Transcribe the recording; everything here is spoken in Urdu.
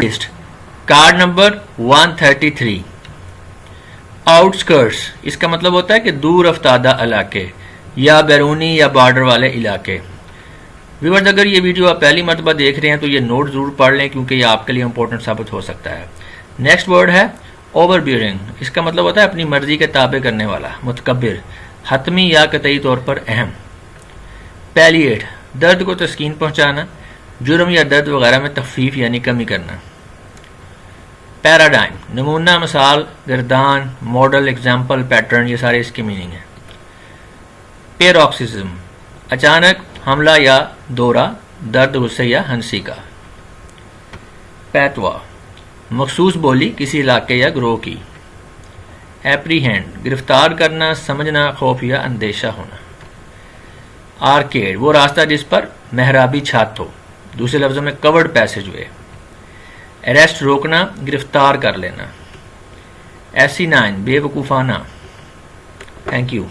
لسٹ کارڈ نمبر 133 آؤٹسکرٹس، اس کا مطلب ہوتا ہے کہ دور افتادہ علاقے یا بیرونی یا بارڈر والے علاقے. ویورز اگر یہ ویڈیو آپ پہلی مرتبہ دیکھ رہے ہیں تو یہ نوٹ ضرور پڑھ لیں کیونکہ یہ آپ کے لیے امپورٹنٹ ثابت ہو سکتا ہے. نیکسٹ ورڈ ہے اوور بیئرنگ، اس کا مطلب ہوتا ہے اپنی مرضی کے تابع کرنے والا، متکبر، حتمی یا قطعی طور پر اہم. پیلیٹ، درد کو تسکین پہنچانا، جرم یا درد وغیرہ میں تخفیف یعنی کمی کرنا. پیراڈائم، نمونہ، مثال، گردان، ماڈل، ایگزامپل، پیٹرن، یہ سارے اس کی میننگ ہیں. پیروکسزم، اچانک حملہ یا دورہ، درد، غصے یا ہنسی کا. پیتوا، مخصوص بولی کسی علاقے یا گروہ کی. ایپریہینڈ، گرفتار کرنا، سمجھنا، خوف یا اندیشہ ہونا. آرکیڈ، وہ راستہ جس پر محرابی چھت ہو، دوسرے لفظوں میں کورڈ پیسج وے. اریسٹ، روکنا، گرفتار کر لینا. ایسی 9، بے وقوفانہ. Thank you.